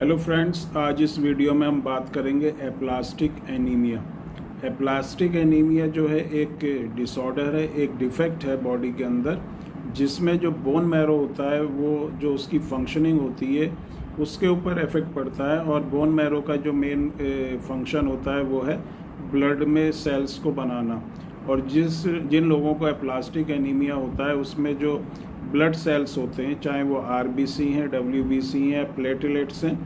Hello friends, आज इस video में हम बात करेंगे एप्लास्टिक एनीमिया। एप्लास्टिक एनीमिया जो है एक डिसऑर्डर है, एक डिफेक्ट है बॉडी के अंदर, जिसमें जो बोन मैरो होता है वो जो उसकी फंक्शनिंग होती है उसके ऊपर इफेक्ट पड़ता है। और बोन मैरो का जो मेन फंक्शन होता है वो है ब्लड में सेल्स को बनाना। और जिन लोगों को एप्लास्टिक एनीमिया होता है उसमें जो ब्लड सेल्स होते हैं, चाहे वो आरबीसी हैं, डब्ल्यूबीसी हैं, प्लेटलेट्स हैं,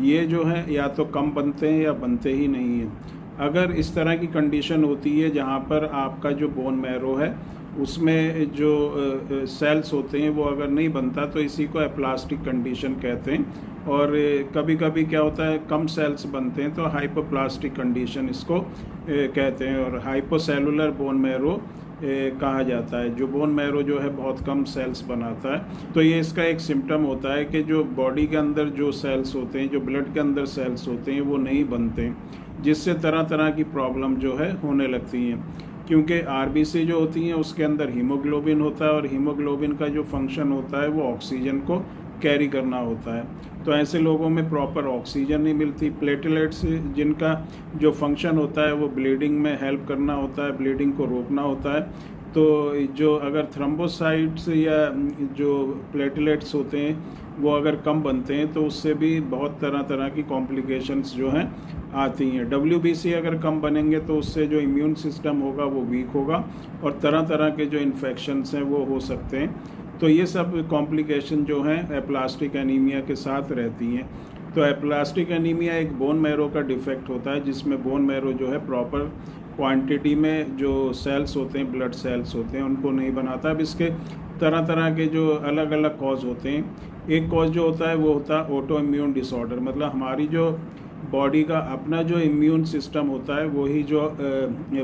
ये जो है या तो कम बनते हैं या बनते ही नहीं हैं। अगर इस तरह की कंडीशन होती है जहाँ पर आपका जो बोन मैरो है उसमें जो सेल्स होते हैं वो अगर नहीं बनता तो इसी को एप्लास्टिक कंडीशन कहते हैं। और कभी कभी क्या होता है, कम सेल्स बनते हैं तो हाइपोप्लास्टिक कंडीशन इसको कहते हैं। और हाइपोसेलुलर बोन मैरो कहा जाता है, जो बोन मैरो जो है बहुत कम सेल्स बनाता है। तो ये इसका एक सिम्टम होता है कि जो बॉडी के अंदर जो सेल्स होते हैं, जो ब्लड के अंदर सेल्स होते हैं वो नहीं बनते, जिससे तरह तरह की प्रॉब्लम जो है होने लगती हैं। क्योंकि आरबीसी जो होती हैं उसके अंदर हीमोग्लोबिन होता है और हीमोग्लोबिन का जो फंक्शन होता है वो ऑक्सीजन को कैरी करना होता है। तो ऐसे लोगों में प्रॉपर ऑक्सीजन नहीं मिलती। प्लेटलेट्स जिनका जो फंक्शन होता है वो ब्लीडिंग में हेल्प करना होता है, ब्लीडिंग को रोकना होता है। तो जो अगर थ्रोम्बोसाइट्स या जो प्लेटलेट्स होते हैं वो अगर कम बनते हैं तो उससे भी बहुत तरह तरह की कॉम्प्लिकेशंस जो हैं आती हैं। डब्ल्यूबीसी अगर कम बनेंगे तो उससे जो इम्यून सिस्टम होगा वो वीक होगा और तरह तरह के जो इन्फेक्शंस हैं वो हो सकते हैं। तो ये सब कॉम्प्लिकेशन जो हैं एप्लास्टिक एनीमिया के साथ रहती हैं। तो एप्लास्टिक एनीमिया एक बोन मैरो का डिफेक्ट होता है, जिसमें बोन मैरो जो है प्रॉपर क्वांटिटी में जो सेल्स होते हैं, ब्लड सेल्स होते हैं, उनको नहीं बनाता। अब इसके तरह तरह के जो अलग अलग कॉज होते हैं। एक कॉज जो होता है वो होता है ऑटो इम्यून डिसऑर्डर, मतलब हमारी जो बॉडी का अपना जो इम्यून सिस्टम होता है वही जो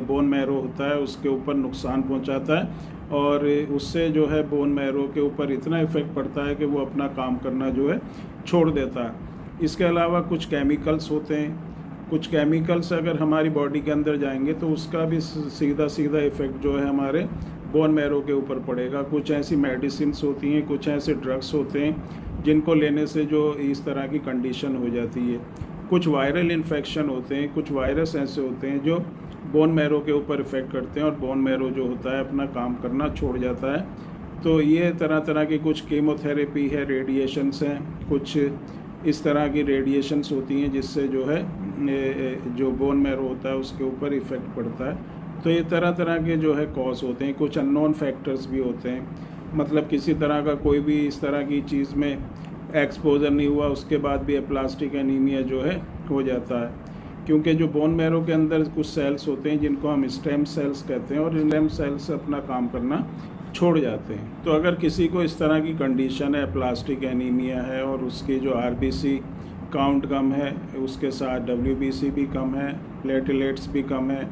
बोन मैरो होता है उसके ऊपर नुकसान पहुंचाता है। और उससे जो है बोन मैरो के ऊपर इतना इफेक्ट पड़ता है कि वो अपना काम करना जो है छोड़ देता है। इसके अलावा कुछ केमिकल्स होते हैं, कुछ केमिकल्स अगर हमारी बॉडी के अंदर जाएंगे तो उसका भी सीधा सीधा इफेक्ट जो है हमारे बोन मैरो के ऊपर पड़ेगा। कुछ ऐसी मेडिसिन्स होती हैं, कुछ ऐसे ड्रग्स होते हैं जिनको लेने से जो इस तरह की कंडीशन हो जाती है। कुछ वायरल इन्फेक्शन होते हैं, कुछ वायरस ऐसे होते हैं जो बोन मैरो के ऊपर इफेक्ट करते हैं और बोन मैरो जो होता है अपना काम करना छोड़ जाता है। तो ये तरह तरह की कुछ कीमोथेरेपी है, रेडिएशंस हैं, कुछ इस तरह की रेडिएशंस होती हैं जिससे जो है जो बोन मैरो होता है उसके ऊपर इफ़ेक्ट पड़ता है। तो ये तरह तरह के जो है कॉज होते हैं। कुछ अननोन फैक्टर्स भी होते हैं, मतलब किसी तरह का कोई भी इस तरह की चीज़ में एक्सपोजर नहीं हुआ उसके बाद भी एप्लास्टिक एनीमिया जो है हो जाता है। क्योंकि जो बोन मैरो के अंदर कुछ सेल्स होते हैं जिनको हम स्टेम सेल्स कहते हैं और स्टेम सेल्स अपना काम करना छोड़ जाते हैं। तो अगर किसी को इस तरह की कंडीशन है, एप्लास्टिक एनीमिया है और उसकी जो आरबीसी काउंट कम है, उसके साथ डब्ल्यूबीसी भी कम है, प्लेटलेट्स भी कम है,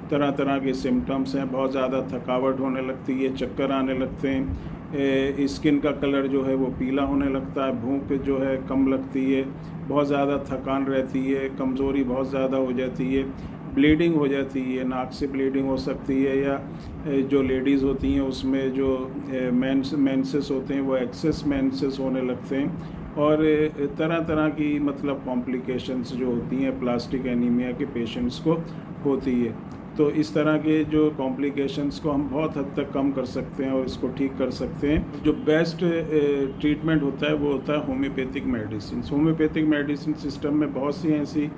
तरह तरह के सिम्टम्स हैं, बहुत ज़्यादा थकावट होने लगती है, चक्कर आने लगते हैं, स्किन का कलर जो है वो पीला होने लगता है, भूख जो है कम लगती है, बहुत ज़्यादा थकान रहती है, कमज़ोरी बहुत ज़्यादा हो जाती है, ब्लीडिंग हो जाती है, नाक से ब्लीडिंग हो सकती है, या जो लेडीज़ होती हैं उसमें जो मेंसेस होते हैं वो एक्सेस मेंसेस होने लगते हैं। और तरह तरह की मतलब कॉम्प्लिकेशंस जो होती हैं प्लास्टिक एनीमिया के पेशेंट्स को होती है। तो इस तरह के जो कॉम्प्लिकेशंस को हम बहुत हद तक कम कर सकते हैं और इसको ठीक कर सकते हैं। जो बेस्ट ट्रीटमेंट होता है वो होता है homeopathic medicine. Homeopathic medicine system में बहुत सी ऐसी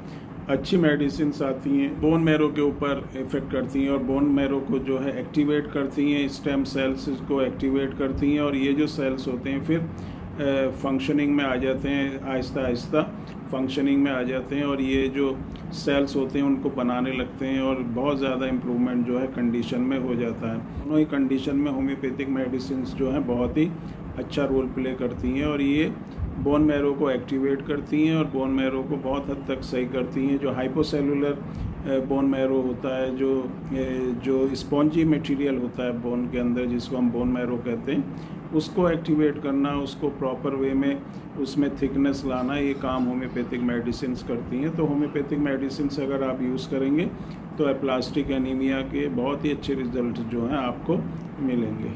अच्छी मेडिसिन आती हैं, बोन मैरो के ऊपर इफेक्ट करती हैं और बोन मैरो को जो है एक्टिवेट करती हैं, स्टेम सेल्स को एक्टिवेट करती हैं और ये जो सेल्स होते हैं फिर फंक्शनिंग में आ जाते हैं, आहिस्ता आहिस्ता फंक्शनिंग में आ जाते हैं और ये जो सेल्स होते हैं उनको बनाने लगते हैं और बहुत ज़्यादा इम्प्रूवमेंट जो है कंडीशन में हो जाता है। दोनों ही कंडीशन में होम्योपैथिक मेडिसिन जो हैं बहुत ही अच्छा रोल प्ले करती हैं और ये बोन मैरो को एक्टिवेट करती हैं और बोन मैरो को बहुत हद तक सही करती हैं। जो हाइपोसेलुलर बोन मैरो होता है, जो स्पॉन्जी मटेरियल होता है बोन के अंदर, जिसको हम बोन मैरो कहते हैं, उसको एक्टिवेट करना, उसको प्रॉपर वे में उसमें थिकनेस लाना, ये काम होम्योपैथिक मेडिसिन्स करती हैं। तो होम्योपैथिक मेडिसिन्स अगर आप यूज़ करेंगे तो एप्लास्टिक एनीमिया के बहुत ही अच्छे रिजल्ट जो हैं आपको मिलेंगे।